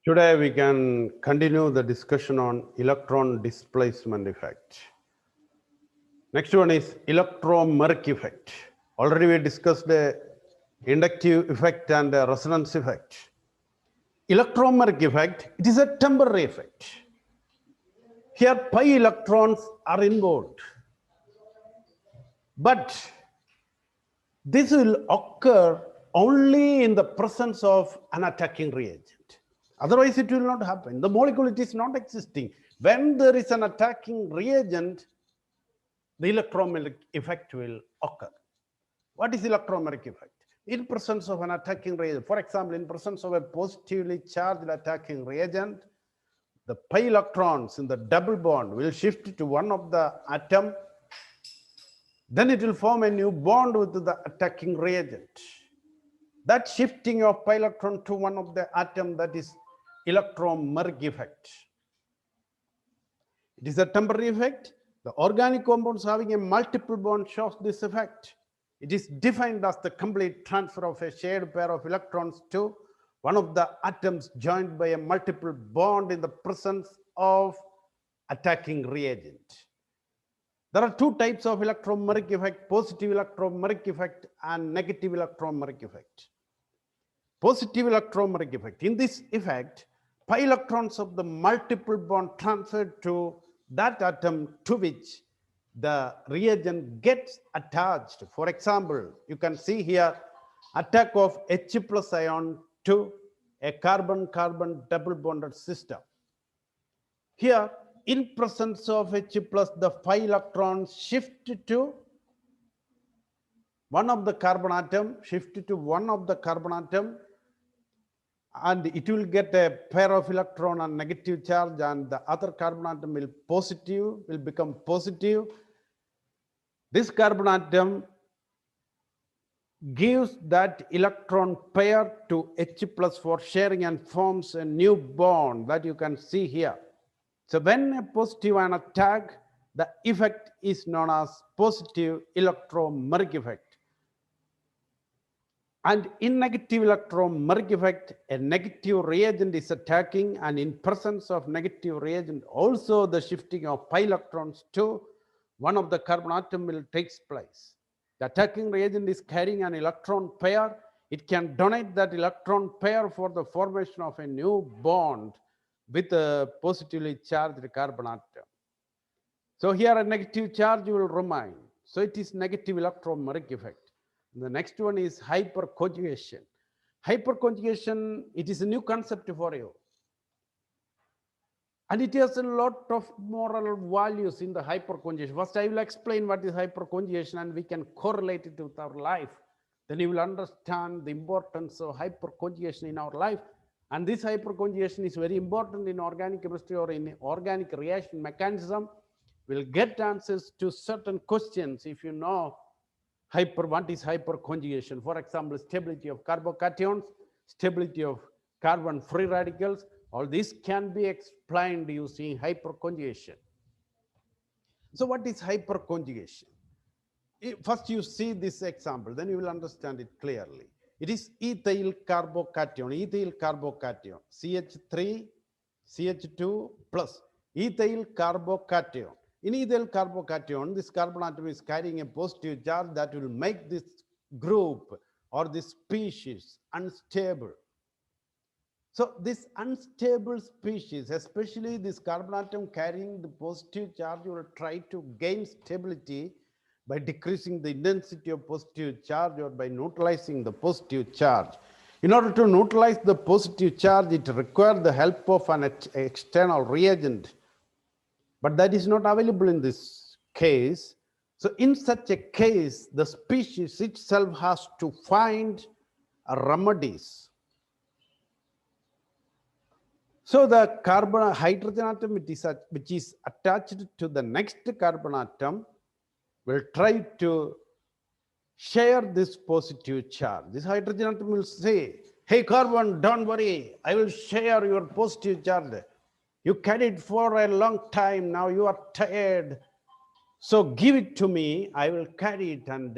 Today we can continue the discussion on electron displacement effect. Next one is Electromeric effect. Already we discussed the inductive effect and the resonance effect. Electromeric effect, it is a temporary effect. Here pi electrons are involved. But this will occur only in the presence of an attacking reagent. Otherwise, it will not happen. The molecule, it is not existing. When there is an attacking reagent, the electromeric effect will occur. What is electromeric effect? In presence of an attacking reagent, for example, in presence of a positively charged attacking reagent, the pi electrons in the double bond will shift to one of the atom. Then it will form a new bond with the attacking reagent. That shifting of pi electron to one of the atom, that is electromeric effect. It is a temporary effect. The organic compounds having a multiple bond shows this effect. It is defined as the complete transfer of a shared pair of electrons to one of the atoms joined by a multiple bond in the presence of attacking reagent. There are two types of electromeric effect, positive electromeric effect and negative electromeric effect. Positive electromeric effect. In this effect, pi electrons of the multiple bond transferred to that atom to which the reagent gets attached. For example, you can see here attack of H plus ion to a carbon-carbon double bonded system. Here, in presence of H plus, the pi electrons shift to one of the carbon atom, and it will get a pair of electron and negative charge, and the other carbon atom will become positive. This carbon atom gives that electron pair to H plus for sharing and forms a new bond that you can see here. So when a positive ion attack, the effect is known as positive electromeric effect. And in negative electromeric effect, a negative reagent is attacking, and in presence of negative reagent, also the shifting of pi electrons to one of the carbon atom will take place. The attacking reagent is carrying an electron pair. It can donate that electron pair for the formation of a new bond with a positively charged carbon atom. So here a negative charge will remain. So it is negative electromeric effect. The next one is HyperConjugation. HyperConjugation, it is a new concept for you. And it has a lot of moral values in the HyperConjugation. First, I will explain what is HyperConjugation and we can correlate it with our life. Then you will understand the importance of HyperConjugation in our life. And this HyperConjugation is very important in organic chemistry or in organic reaction mechanism. We'll get answers to certain questions if you know what is hyperconjugation. For example, stability of carbocations, stability of carbon free radicals. All this can be explained using hyperconjugation. So what is hyperconjugation? First you see this example, then you will understand it clearly. It is ethyl carbocation, CH3, CH2 plus ethyl carbocation. In ethyl carbocation, this carbon atom is carrying a positive charge that will make this group or this species unstable. So this unstable species, especially this carbon atom carrying the positive charge, will try to gain stability by decreasing the intensity of positive charge or by neutralizing the positive charge. In order to neutralize the positive charge, it requires the help of an external reagent. But that is not available in this case. So in such a case, the species itself has to find remedies. So the hydrogen atom which is attached to the next carbon atom will try to share this positive charge. This hydrogen atom will say, hey carbon, don't worry, I will share your positive charge. You carried for a long time, now you are tired. So give it to me, I will carry it and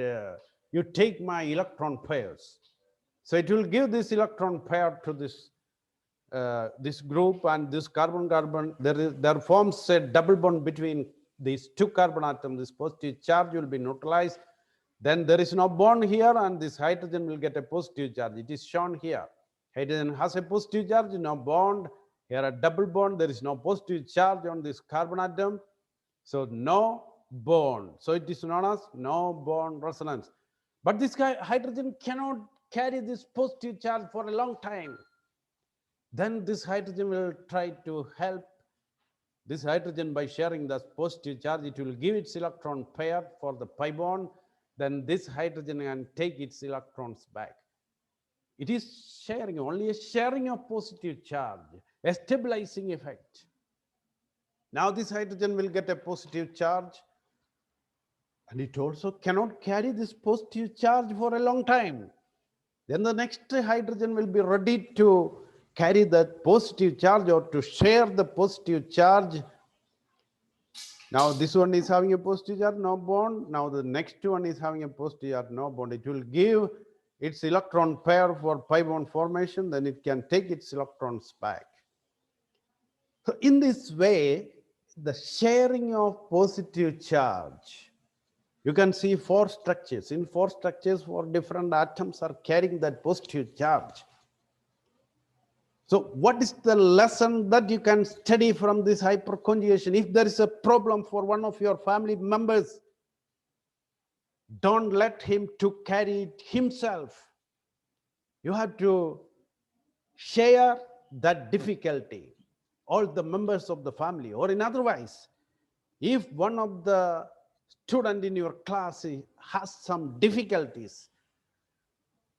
you take my electron pairs. So it will give this electron pair to this this group and this carbon-carbon, there forms a double bond between these two carbon atoms. This positive charge will be neutralized. Then there is no bond here, and this hydrogen will get a positive charge. It is shown here. Hydrogen has a positive charge, no bond. Here a double bond, there is no positive charge on this carbon atom. So no bond. So it is known as no bond resonance. But this hydrogen cannot carry this positive charge for a long time. Then this hydrogen will try to help this hydrogen by sharing this positive charge. It will give its electron pair for the pi bond. Then this hydrogen can take its electrons back. It is sharing, only a sharing of positive charge, a stabilizing effect. Now this hydrogen will get a positive charge, and it also cannot carry this positive charge for a long time. Then the next hydrogen will be ready to carry that positive charge or to share the positive charge. Now this one is having a positive charge, no bond. Now the next one is having a positive charge, no bond. It will give its electron pair for pi bond formation, then it can take its electrons back. So in this way, the sharing of positive charge, you can see 4 structures. In 4 structures, 4 different atoms are carrying that positive charge. So what is the lesson that you can study from this hyperconjugation? If there is a problem for one of your family members, don't let him to carry it himself. You have to share that difficulty, all the members of the family. Or in otherwise, if one of the student in your class has some difficulties,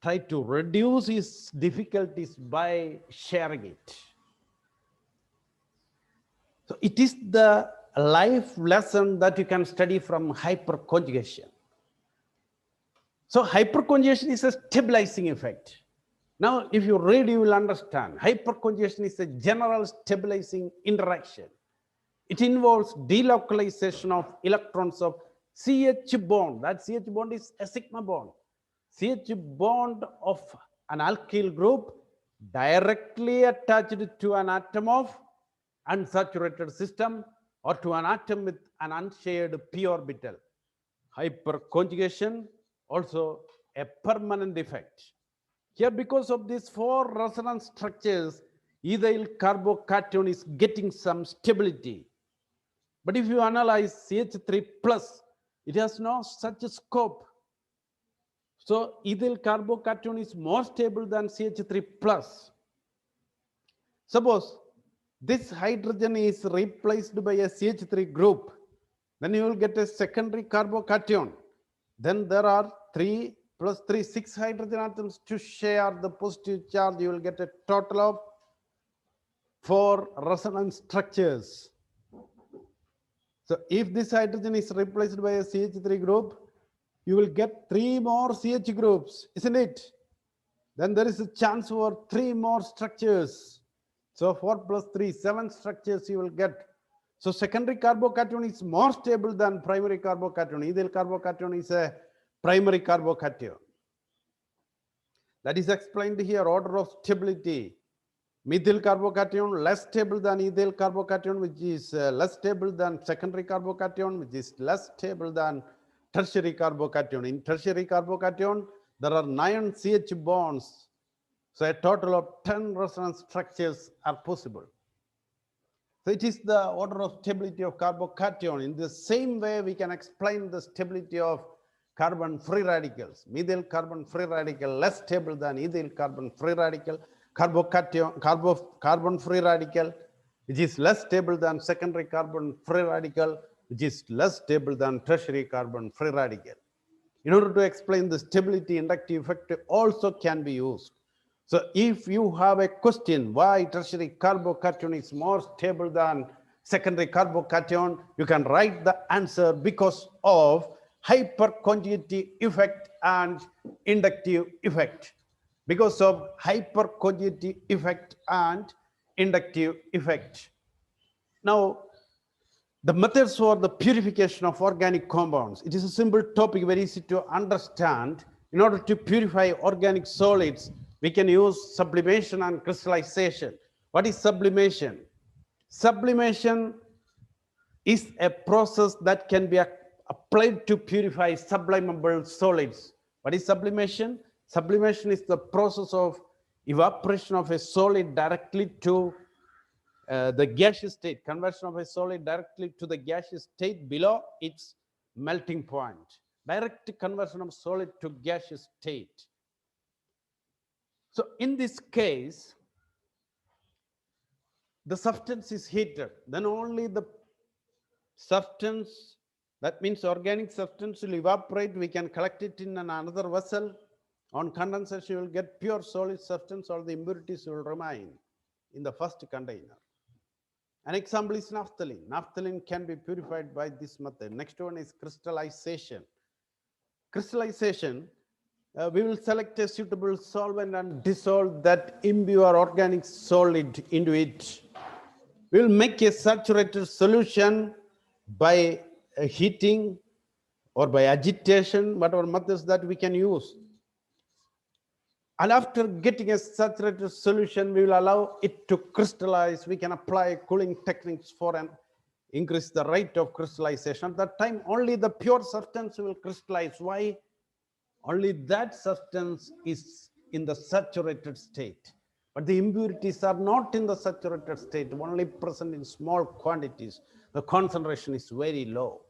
try to reduce his difficulties by sharing it. So it is the life lesson that you can study from hyperconjugation. So hyperconjugation is a stabilizing effect. Now, if you read, you will understand. Hyperconjugation is a general stabilizing interaction. It involves delocalization of electrons of CH bond. That CH bond is a sigma bond. CH bond of an alkyl group directly attached to an atom of unsaturated system or to an atom with an unshared p orbital. Hyperconjugation, also a permanent effect. Here, because of these 4 resonance structures, ethyl carbocation is getting some stability. But if you analyze CH3+, it has no such scope. So ethyl carbocation is more stable than CH3+. Suppose this hydrogen is replaced by a CH3 group, then you will get a secondary carbocation. Then there are 3 plus 3, 6 hydrogen atoms to share the positive charge. You will get a total of 4 resonance structures. So if this hydrogen is replaced by a CH3 group, you will get 3 more CH groups, isn't it? Then there is a chance for 3 more structures. So 4 plus 3, 7 structures you will get. So secondary carbocation is more stable than primary carbocation. Ethyl carbocation is a primary carbocation. That is explained here, order of stability. Methyl carbocation less stable than ethyl carbocation, which is less stable than secondary carbocation, which is less stable than tertiary carbocation. In tertiary carbocation, there are 9 CH bonds. So a total of 10 resonance structures are possible. So it is the order of stability of carbocation. In the same way, we can explain the stability of carbon free radicals. Methyl carbon free radical less stable than ethyl carbon free radical. Carbon free radical, which is less stable than secondary carbon free radical, which is less stable than tertiary carbon free radical. In order to explain the stability inductive effect also can be used. So if you have a question why tertiary carbocation is more stable than secondary carbocation, you can write the answer because of hyperconjugative effect and inductive effect. Because of hyperconjugative effect and inductive effect. Now, the methods for the purification of organic compounds. It is a simple topic, very easy to understand. In order to purify organic solids, we can use sublimation and crystallization. What is sublimation? Sublimation is a process that can be applied to purify sublimable solids. What is sublimation? Sublimation is the process of evaporation of a solid directly to the gaseous state, conversion of a solid directly to the gaseous state below its melting point. Direct conversion of solid to gaseous state. So in this case, the substance is heated, then only the substance, that means organic substance, will evaporate. We can collect it in another vessel. On condensation, you will get pure solid substance. All the impurities will remain in the first container. An example is naphthalene. Naphthalene can be purified by this method. Next one is crystallization. Crystallization, we will select a suitable solvent and dissolve that impure organic solid into it. We will make a saturated solution by heating or by agitation, whatever methods that we can use. And after getting a saturated solution, we will allow it to crystallize. We can apply cooling techniques for an increase the rate of crystallization. At that time, only the pure substance will crystallize. Why? Only that substance is in the saturated state. But the impurities are not in the saturated state, only present in small quantities. The concentration is very low.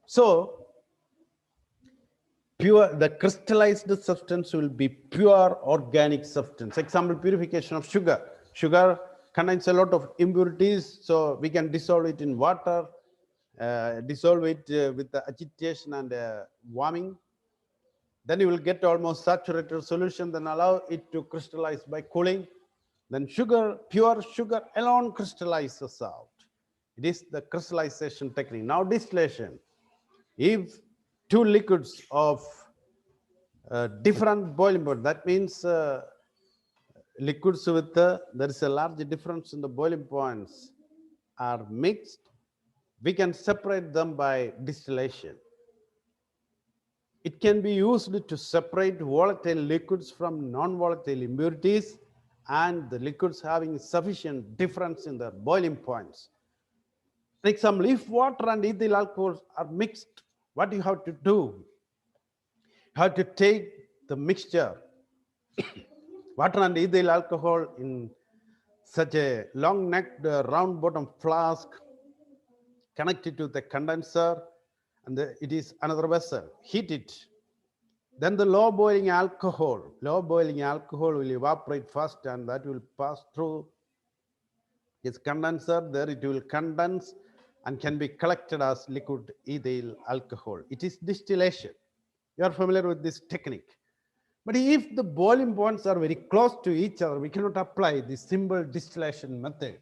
So, the crystallized substance will be pure organic substance. Example, purification of sugar. Sugar contains a lot of impurities, so we can dissolve it in water, dissolve it with the agitation and warming. Then you will get almost saturated solution, then allow it to crystallize by cooling. Then sugar, pure sugar alone crystallizes out. It is the crystallization technique. Now distillation. If two liquids of different boiling point, that means liquids with there is a large difference in the boiling points are mixed, we can separate them by distillation. It can be used to separate volatile liquids from non-volatile impurities and the liquids having sufficient difference in their boiling points. For example, if water and ethyl alcohols are mixed, what you have to do? You have to take the mixture, water and ethyl alcohol, in such a long-necked round bottom flask, connected to the condenser, and it is another vessel. Heat it. Then the low boiling alcohol will evaporate first, and that will pass through its condenser. There it will condense and can be collected as liquid ethyl alcohol. It is distillation. You are familiar with this technique. But if the boiling points are very close to each other, we cannot apply the simple distillation method.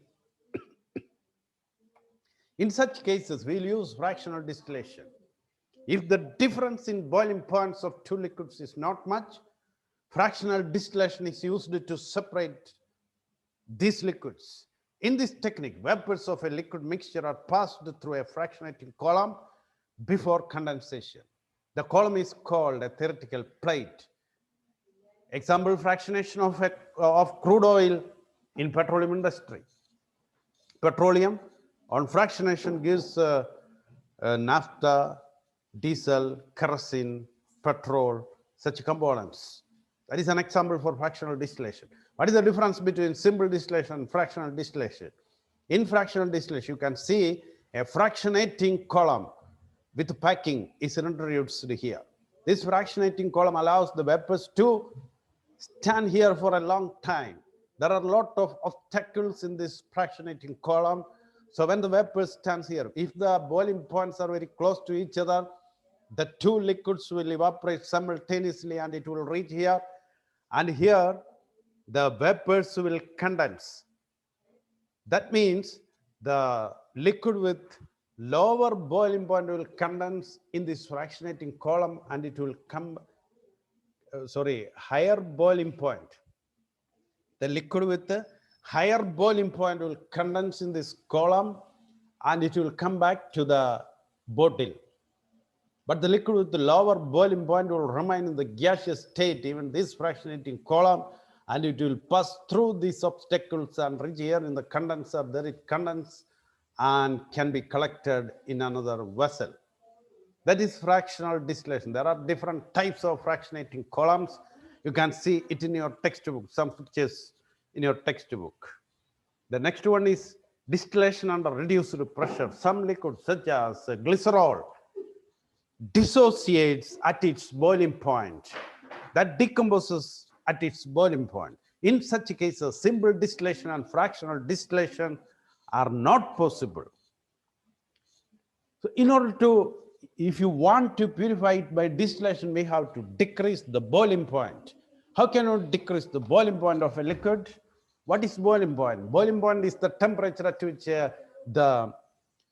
In such cases, we'll use fractional distillation. If the difference in boiling points of two liquids is not much, fractional distillation is used to separate these liquids. In this technique, vapors of a liquid mixture are passed through a fractionating column before condensation. The column is called a theoretical plate. Example, fractionation of crude oil in petroleum industry. Petroleum on fractionation gives naphtha, diesel, kerosene, petrol, such components. That is an example for fractional distillation. What is the difference between simple distillation and fractional distillation? In fractional distillation, you can see a fractionating column with packing is introduced here. This fractionating column allows the vapors to stand here for a long time. There are a lot of obstacles in this fractionating column. So when the vapor stands here, if the boiling points are very close to each other, the two liquids will evaporate simultaneously and it will reach here. And here, the vapors will condense. That means the liquid with lower boiling point will condense in this fractionating column and it will come, higher boiling point. The liquid with the higher boiling point will condense in this column and it will come back to the bottle. But the liquid with the lower boiling point will remain in the gaseous state, even this fractionating column, and it will pass through these obstacles and reach here in the condenser. There it condenses and can be collected in another vessel. That is fractional distillation. There are different types of fractionating columns. You can see it in your textbook, some pictures in your textbook. The next one is distillation under reduced pressure. Some liquid such as glycerol dissociates at its boiling point, that decomposes at its boiling point. In such cases, simple distillation and fractional distillation are not possible. So in order to, if you want to purify it by distillation, we have to decrease the boiling point. How can you decrease the boiling point of a liquid? What is boiling point? Boiling point is the temperature at which the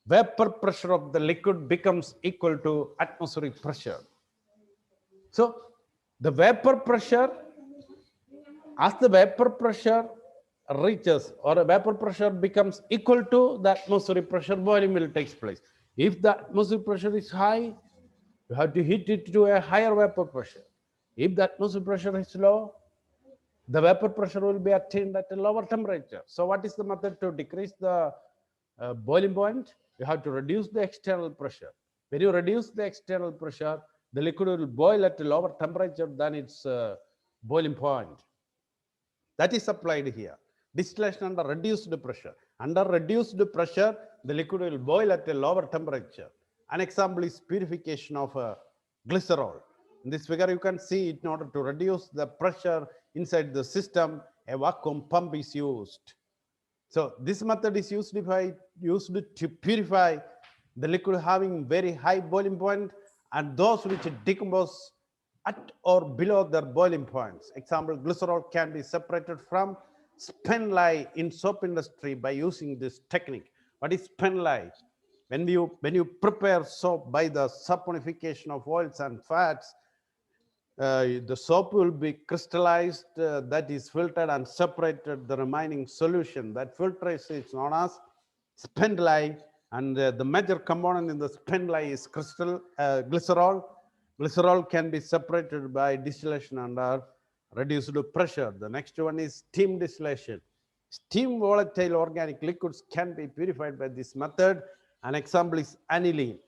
vapor pressure of the liquid becomes equal to atmospheric pressure. So the vapor pressure, as the vapor pressure reaches or a vapor pressure becomes equal to the atmospheric pressure, boiling will take place. If the atmospheric pressure is high, you have to heat it to a higher vapor pressure. If the atmospheric pressure is low, the vapor pressure will be attained at a lower temperature. So what is the method to decrease the boiling point? You have to reduce the external pressure. When you reduce the external pressure, the liquid will boil at a lower temperature than its boiling point. That is applied here. Distillation under reduced pressure. Under reduced pressure, the liquid will boil at a lower temperature. An example is purification of glycerol. In this figure, you can see in order to reduce the pressure inside the system, a vacuum pump is used. So this method is used to purify the liquid having very high boiling point and those which decompose at or below their boiling points. Example, glycerol can be separated from spent lye in soap industry by using this technique. What is spent lye? When you prepare soap by the saponification of oils and fats, the soap will be crystallized, that is filtered and separated the remaining solution. That filtration is known as spent lye, and the major component in the spent lye is glycerol. Glycerol can be separated by distillation under reduced pressure. The next one is steam distillation. Steam volatile organic liquids can be purified by this method. An example is aniline.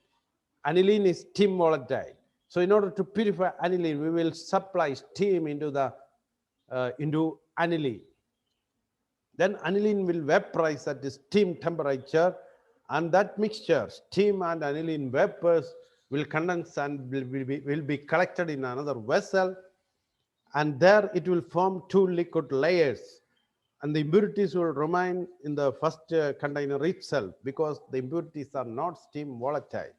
Aniline is steam volatile. So in order to purify aniline, we will supply steam into aniline. Then aniline will vaporize at the steam temperature, and that mixture, steam and aniline vapors, will condense and will be collected in another vessel, and there it will form two liquid layers, and the impurities will remain in the first container itself because the impurities are not steam volatile.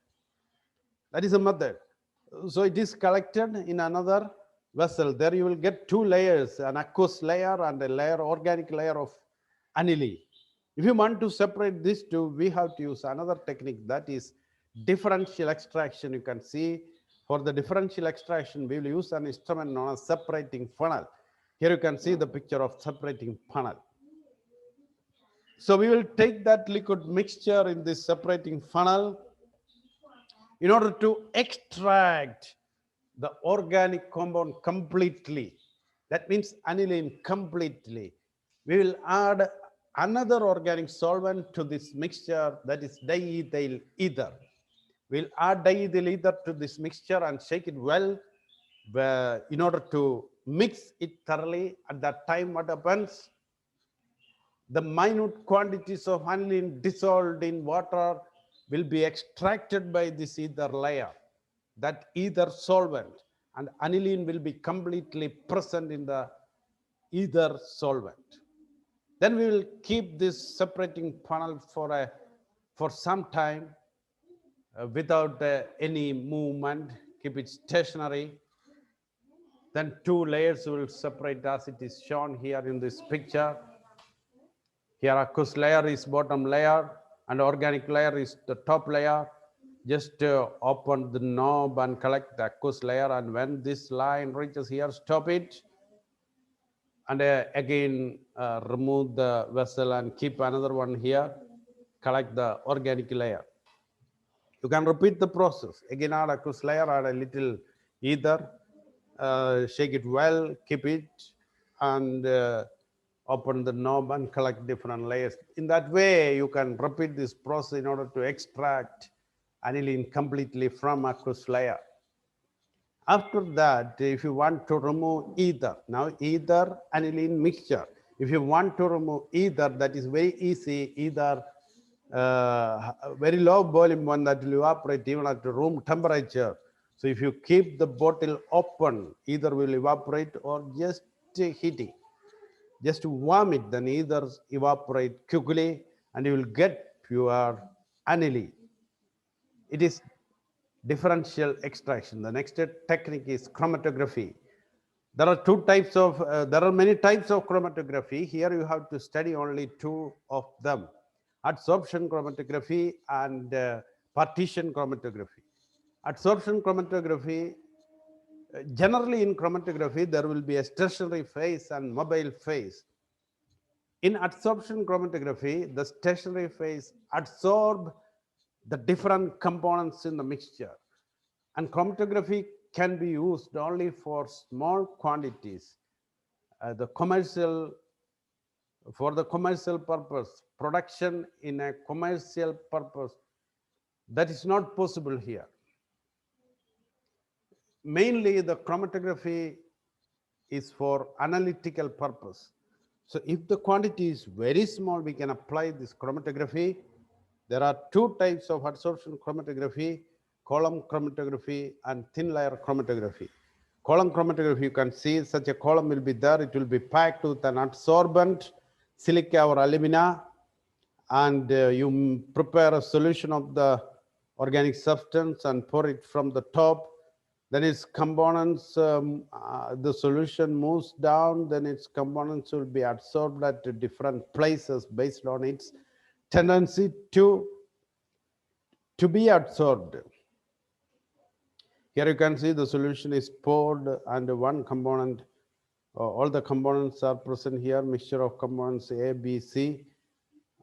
That is a method. So it is collected in another vessel. There you will get two layers, an aqueous layer and a layer, organic layer of aniline. If you want to separate these two, we have to use another technique, that is differential extraction. You can see for the differential extraction, we will use an instrument known as separating funnel. Here you can see the picture of separating funnel. So we will take that liquid mixture in this separating funnel. In order to extract the organic compound completely, that means aniline completely, we will add another organic solvent to this mixture, that is diethyl ether. We'll add diethyl ether to this mixture and shake it well in order to mix it thoroughly. At that time, what happens? The minute quantities of aniline dissolved in water will be extracted by this ether layer, that ether solvent, and aniline will be completely present in the ether solvent. Then we will keep this separating funnel for some time without any movement, keep it stationary. Then two layers will separate as it is shown here in this picture. Here aqueous layer is bottom layer and organic layer is the top layer. Just open the knob and collect the aqueous layer, and when this line reaches here, stop it. And again remove the vessel and keep another one here, collect the organic layer. You can repeat the process. Again add aqueous layer, add a little ether, shake it well, keep it. and open the knob and collect different layers. In that way, you can repeat this process in order to extract aniline completely from aqueous layer. After that, if you want to remove ether, now ether aniline mixture, if you want to remove ether, that is very easy. Either very low volume one that will evaporate even at room temperature. So if you keep the bottle open, either will evaporate or just heating. Just warm it, then either evaporate quickly and you will get pure aniline. It is differential extraction. The next technique is chromatography. There are there are many types of chromatography. Here you have to study only two of them: adsorption chromatography and partition chromatography. Adsorption chromatography, generally in chromatography, there will be a stationary phase and mobile phase. In adsorption chromatography, the stationary phase absorb the different components in the mixture, and chromatography can be used only for small quantities. For the commercial purpose, production in a commercial purpose, that is not possible here. Mainly the chromatography is for analytical purpose. So if the quantity is very small, we can apply this chromatography. There are two types of adsorption chromatography: column chromatography and thin layer chromatography. Column chromatography, you can see such a column will be there. It will be packed with an adsorbent, silica or alumina, and you prepare a solution of the organic substance and pour it from the top. Then its components, the solution moves down, then its components will be absorbed at different places based on its tendency to be absorbed. Here you can see the solution is poured and one component, all the components are present here, mixture of components A, B, C.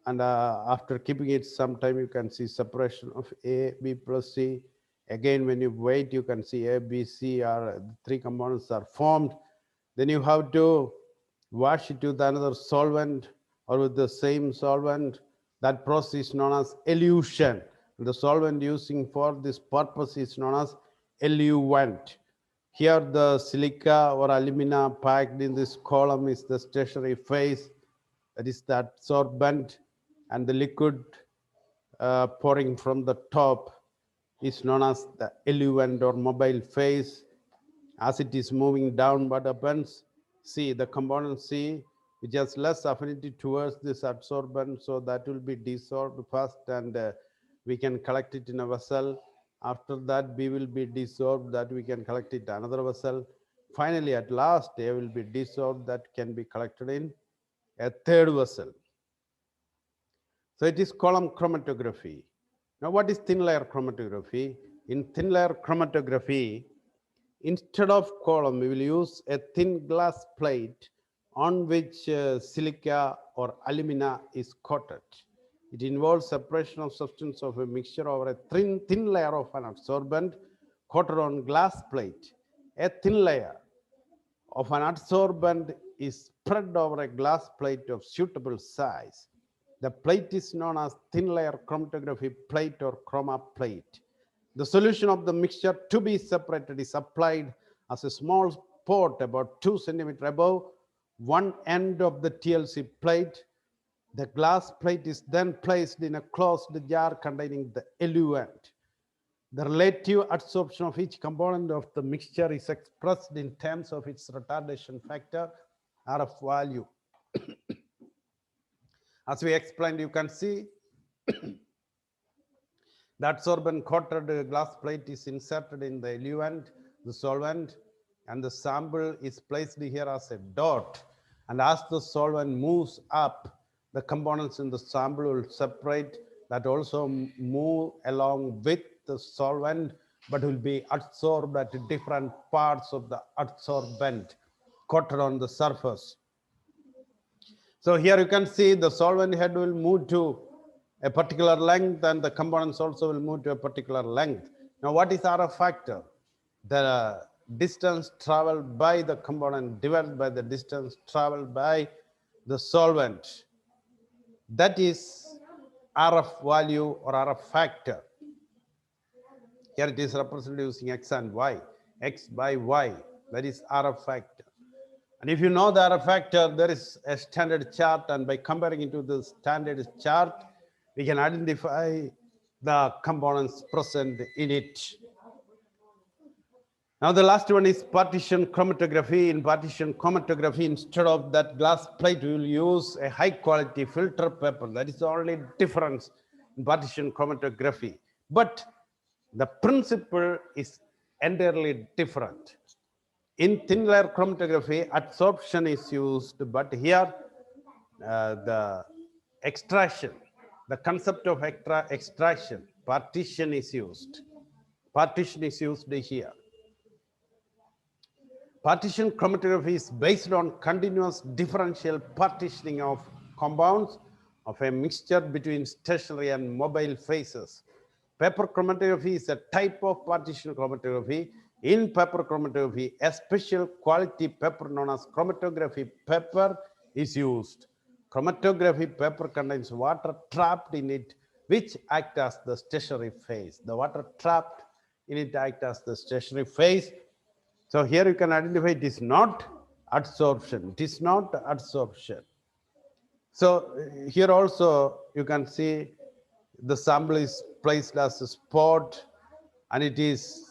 And after keeping it some time, you can see separation of A, B plus C. Again, when you wait, you can see A, B, C are three components are formed. Then you have to wash it with another solvent or with the same solvent. That process is known as elution. The solvent using for this purpose is known as eluent. Here the silica or alumina packed in this column is the stationary phase, that is the adsorbent, and the liquid pouring from the top is known as the eluent or mobile phase. As it is moving down, what happens? See, the component C, which has less affinity towards this adsorbent, so that will be dissolved first, and we can collect it in a vessel. After that, B will be dissolved, that we can collect it in another vessel. Finally, at last, A will be dissolved, that can be collected in a third vessel. So it is column chromatography. Now, what is thin layer chromatography? In thin layer chromatography, instead of column, we will use a thin glass plate on which silica or alumina is coated. It involves separation of substance of a mixture over a thin layer of an adsorbent coated on glass plate. A thin layer of an adsorbent is spread over a glass plate of suitable size. The plate is known as thin layer chromatography plate or chroma plate. The solution of the mixture to be separated is applied as a small pot about 2 centimeters above one end of the TLC plate. The glass plate is then placed in a closed jar containing the eluent. The relative adsorption of each component of the mixture is expressed in terms of its retardation factor, RF value. As we explained, you can see the adsorbent coated glass plate is inserted in the eluent, the solvent, and the sample is placed here as a dot. And as the solvent moves up, the components in the sample will separate, that also move along with the solvent, but will be adsorbed at different parts of the adsorbent coated on the surface. So here you can see the solvent head will move to a particular length and the components also will move to a particular length. Now, what is RF factor? The distance traveled by the component divided by the distance traveled by the solvent. That is RF value or RF factor. Here it is represented using X and Y. X by Y, that is RF factor. And if you know the RF factor, there is a standard chart, and by comparing it to the standard chart, we can identify the components present in it. Now the last one is partition chromatography. In partition chromatography, instead of that glass plate, we will use a high quality filter paper. That is the only difference in partition chromatography. But the principle is entirely different. In thin layer chromatography, adsorption is used, but here the extraction, the concept of extraction, partition is used. Partition is used here. Partition chromatography is based on continuous differential partitioning of compounds of a mixture between stationary and mobile phases. Paper chromatography is a type of partition chromatography. In paper chromatography, a special quality paper known as chromatography paper is used. Chromatography paper contains water trapped in it, which act as the stationary phase. The water trapped in it act as the stationary phase. So here you can identify it is not adsorption. It is not adsorption. So here also you can see the sample is placed as a spot, and it is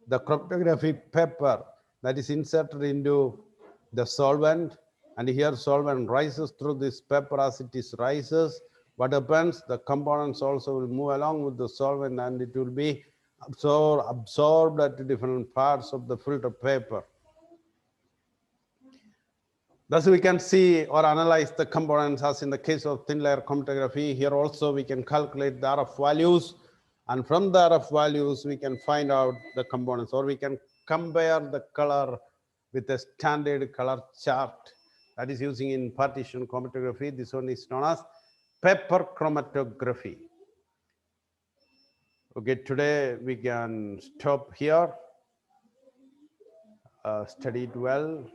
the chromatography paper that is inserted into the solvent, and here solvent rises through this paper. As it is rises, what happens, the components also will move along with the solvent, and it will be absorbed at different parts of the filter paper. Thus we can see or analyze the components as in the case of thin layer chromatography. Here also we can calculate the RF values, and from the RF values we can find out the components, or we can compare the color with a standard color chart that is using in partition chromatography. This one is known as paper chromatography. Okay, today we can stop here. Study it well.